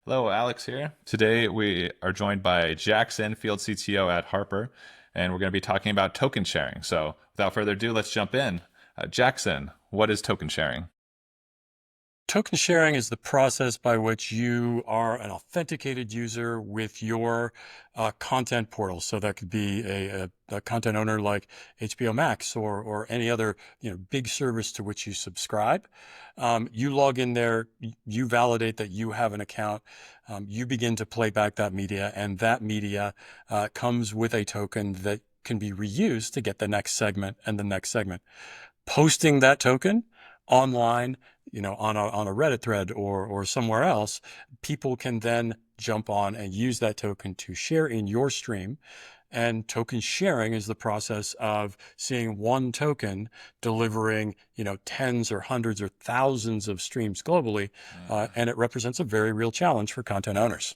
Hello, Alex here. Today we are joined by Jaxon, Field CTO at Harper, and we're going to be talking about token sharing. So, without further ado, let's jump in. Jackson, what is token sharing? Token sharing is the process by which you are an authenticated user with your content portal. So that could be a content owner like HBO Max or any other big service to which you subscribe. You log in there, you validate that you have an account, you begin to play back that media, and that media comes with a token that can be reused to get the next segment and the next segment. Posting that token online, on a Reddit thread or somewhere else, people can then jump on and use that token to share in your stream. And token sharing is the process of seeing one token delivering, tens or hundreds or thousands of streams globally, and it represents a very real challenge for content owners.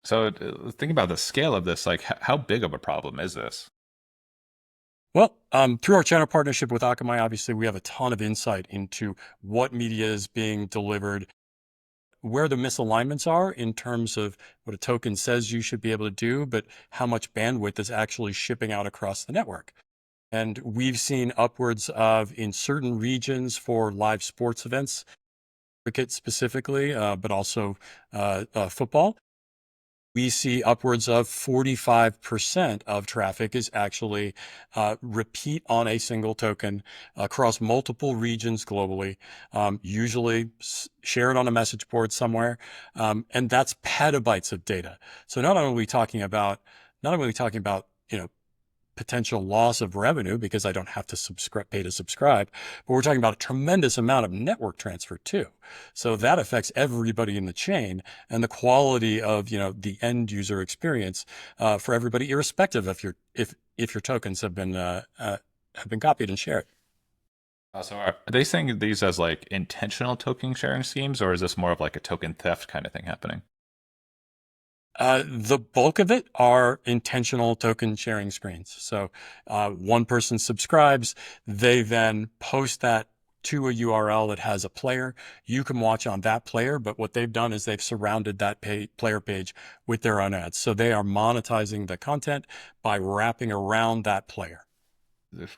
So, think about the scale of this. Like, how big of a problem is this? Well, through our channel partnership with Akamai, obviously we have a ton of insight into what media is being delivered, where the misalignments are in terms of what a token says you should be able to do, but how much bandwidth is actually shipping out across the network. And we've seen upwards of, in certain regions for live sports events, cricket specifically, but also football, we see upwards of 45% of traffic is actually repeat on a single token across multiple regions globally, usually shared on a message board somewhere. And that's petabytes of data. So not only are we talking about, potential loss of revenue because I don't have to pay to subscribe, but we're talking about a tremendous amount of network transfer too. So that affects everybody in the chain and the quality of, the end user experience for everybody, irrespective of if your tokens have been copied and shared. So, are they saying these as like intentional token sharing schemes, or is this more of like a token theft kind of thing happening? The bulk of it are intentional token sharing screens. So one person subscribes, they then post that to a URL that has a player. You can watch on that player, but what they've done is they've surrounded that player page with their own ads. So they are monetizing the content by wrapping around that player.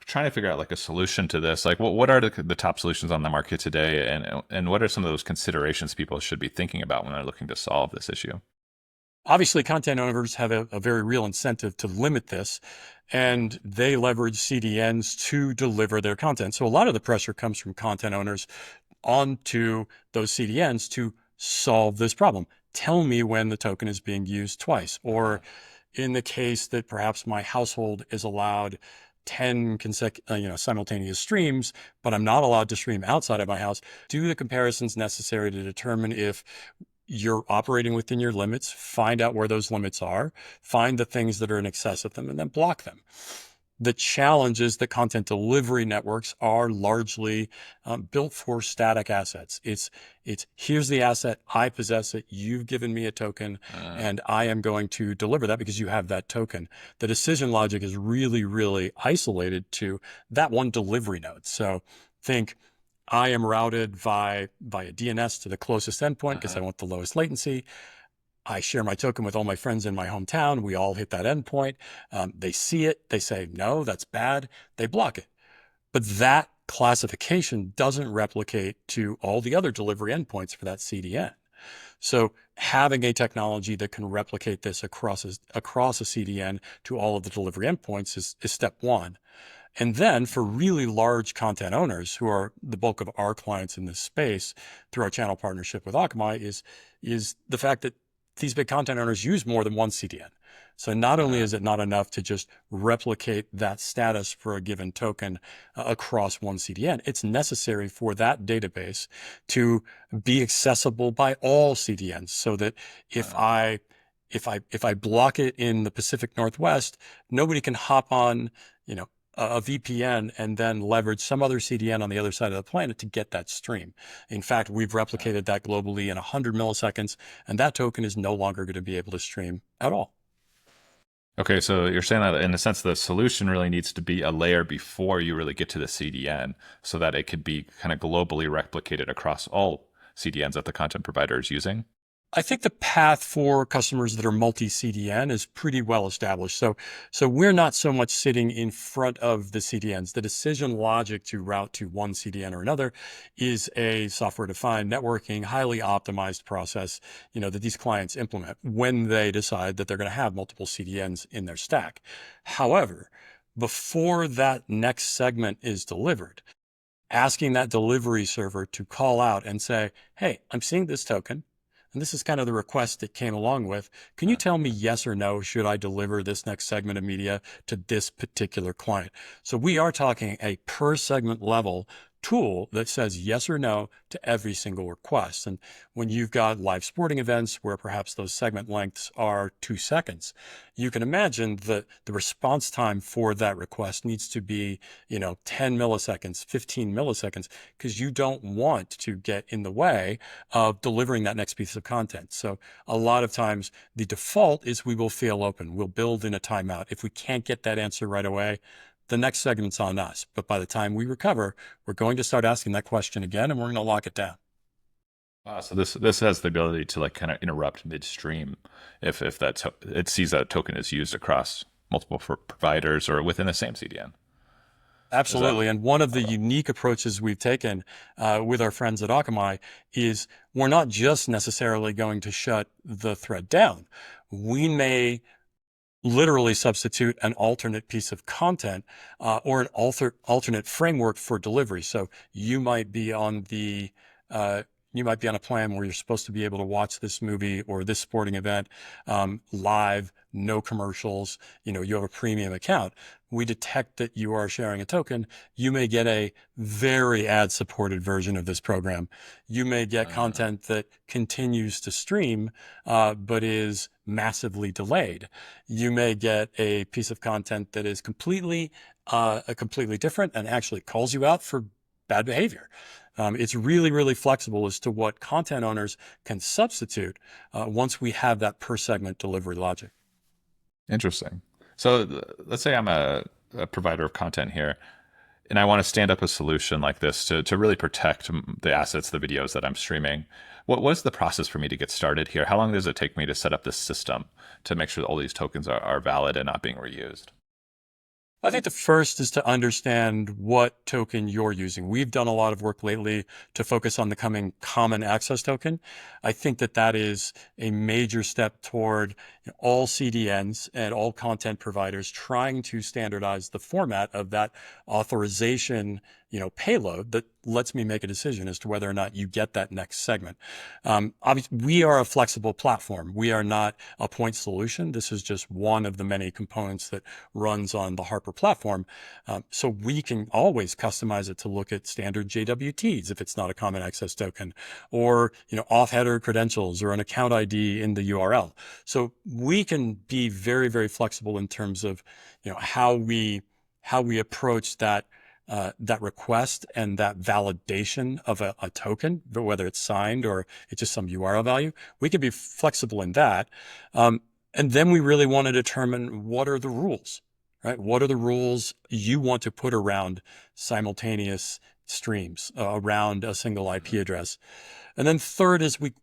Trying to figure out like a solution to this. Like, what are the top solutions on the market today, and what are some of those considerations people should be thinking about when they're looking to solve this issue? Obviously, content owners have a very real incentive to limit this, and they leverage CDNs to deliver their content. So a lot of the pressure comes from content owners onto those CDNs to solve this problem. Tell me when the token is being used twice, or in the case that perhaps my household is allowed 10 simultaneous streams, but I'm not allowed to stream outside of my house, do the comparisons necessary to determine if you're operating within your limits, find out where those limits are, find the things that are in excess of them, and then block them. The challenge is that content delivery networks are largely built for static assets. It's here's the asset, I possess it, you've given me a token, Uh, and I am going to deliver that because you have that token. The decision logic is really, really isolated to that one delivery node. So think I am routed via DNS to the closest endpoint because I uh, want the lowest latency. I share my token with all my friends in my hometown. We all hit that endpoint. They see it. They say, no, that's bad. They block it. But that classification doesn't replicate to all the other delivery endpoints for that CDN. So having a technology that can replicate this across a CDN to all of the delivery endpoints is step one. And then for really large content owners who are the bulk of our clients in this space through our channel partnership with Akamai is the fact that these big content owners use more than one CDN. So not only uh, is it not enough to just replicate that status for a given token across one CDN, it's necessary for that database to be accessible by all CDNs so that if uh. I if I block it in the Pacific Northwest, nobody can hop on, a VPN and then leverage some other CDN on the other side of the planet to get that stream. In fact, we've replicated that globally in 100 milliseconds, and that token is no longer going to be able to stream at all. Okay, so you're saying that in a sense, the solution really needs to be a layer before you really get to the CDN so that it could be kind of globally replicated across all CDNs that the content provider is using. I think the path for customers that are multi-CDN is pretty well established. So we're not so much sitting in front of the CDNs. The decision logic to route to one CDN or another is a software-defined networking, highly optimized process, that these clients implement when they decide that they're going to have multiple CDNs in their stack. However, before that next segment is delivered, asking that delivery server to call out and say, hey, I'm seeing this token. And this is kind of the request that came along with. Can you Uh, tell me yes or no? Should I deliver this next segment of media to this particular client? So we are talking a per segment level tool that says yes or no to every single request. And when you've got live sporting events where perhaps those segment lengths are 2 seconds, you can imagine that the response time for that request needs to be, 10 milliseconds, 15 milliseconds, because you don't want to get in the way of delivering that next piece of content. So a lot of times the default is we will fail open. We'll build in a timeout. If we can't get that answer right away, the next segment's on us. But by the time we recover, we're going to start asking that question again, and we're going to lock it down. wow, so this has the ability to like kind of interrupt midstream if it sees that token is used across multiple providers or within the same CDN. Is that Absolutely. And one of the okay? unique approaches we've taken with our friends at Akamai is we're not just necessarily going to shut the thread down. We may literally substitute an alternate piece of content or an alternate framework for delivery. So you might be on the you might be on a plan where you're supposed to be able to watch this movie or this sporting event live, no commercials. You have a premium account. We detect that you are sharing a token. You may get a very ad-supported version of this program. You may get Uh, content that continues to stream, but is massively delayed. You may get a piece of content that is completely different and actually calls you out for bad behavior. It's really, really flexible as to what content owners can substitute once we have that per segment delivery logic. Interesting. So let's say I'm a provider of content here, and I want to stand up a solution like this to really protect the assets, the videos that I'm streaming. What's the process for me to get started here? How long does it take me to set up this system to make sure that all these tokens are valid and not being reused? I think the first is to understand what token you're using. We've done a lot of work lately to focus on the coming common access token. I think that that is a major step toward all CDNs and all content providers trying to standardize the format of that authorization, payload that lets me make a decision as to whether or not you get that next segment. Obviously, we are a flexible platform. We are not a point solution. This is just one of the many components that runs on the Harper platform. So we can always customize it to look at standard JWTs if it's not a common access token, or off header credentials or an account ID in the URL. So we can be very, very flexible in terms of how we approach that request and that validation of a token, whether it's signed or it's just some URL value. We can be flexible in that. And then we really want to determine what are the rules, right? What are the rules you want to put around simultaneous streams, around a single IP address? And then third is we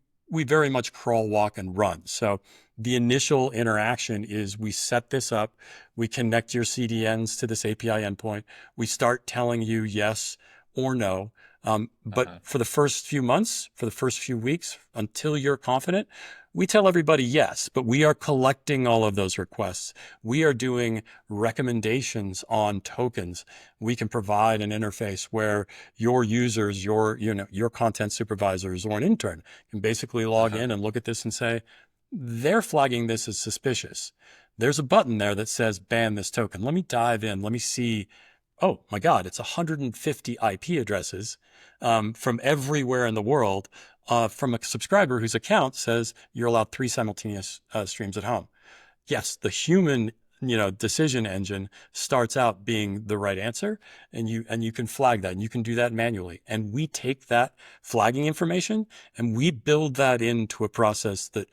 very much crawl, walk, and run. So the initial interaction is we set this up, we connect your CDNs to this API endpoint, we start telling you yes or no. But Uh-huh. for the first few months, for the first few weeks, until you're confident, we tell everybody yes, but we are collecting all of those requests. We are doing recommendations on tokens. We can provide an interface where your users, your content supervisors or an intern can basically log Uh-huh. in and look at this and say, they're flagging this as suspicious. There's a button there that says ban this token. Let me dive in. Let me see. Oh my God, it's 150 IP addresses from everywhere in the world from a subscriber whose account says you're allowed 3 simultaneous streams at home. Yes, the human, decision engine starts out being the right answer, and you can flag that, and you can do that manually. And we take that flagging information and we build that into a process that,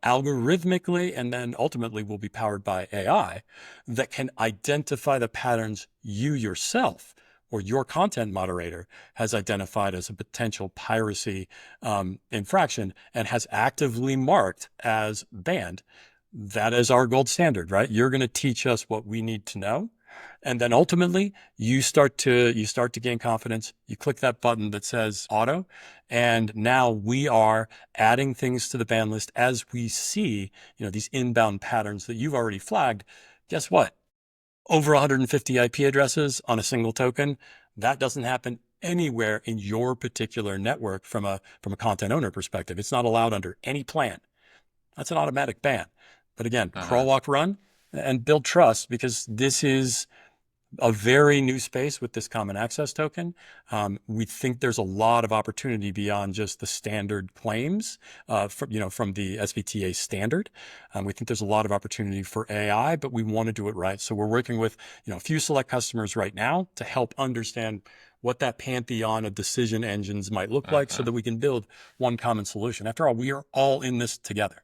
algorithmically and then ultimately will be powered by AI that can identify the patterns you yourself or your content moderator has identified as a potential piracy infraction and has actively marked as banned, that is our gold standard, right? You're going to teach us what we need to know. And then ultimately you start to gain confidence. You click that button that says auto, and now we are adding things to the ban list as we see, these inbound patterns that you've already flagged. Guess what? Over 150 IP addresses on a single token. That doesn't happen anywhere in your particular network from a content owner perspective. It's not allowed under any plan. That's an automatic ban. But again, crawl, walk, run, and build trust, because this is a very new space with this common access token. We think there's a lot of opportunity beyond just the standard claims from the SVTA standard. We think there's a lot of opportunity for AI, but we want to do it right. So we're working with a few select customers right now to help understand what that pantheon of decision engines might look like, so that we can build one common solution. After all, we are all in this together.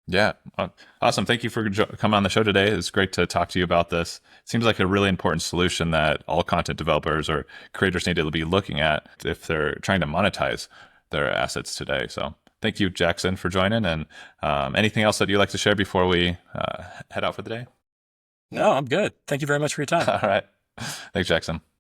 Yeah. Awesome. Thank you for coming on the show today. It's great to talk to you about this. It seems like a really important solution that all content developers or creators need to be looking at if they're trying to monetize their assets today. So thank you, Jaxon, for joining. And anything else that you'd like to share before we head out for the day? No, I'm good. Thank you very much for your time. All right. Thanks, Jaxon.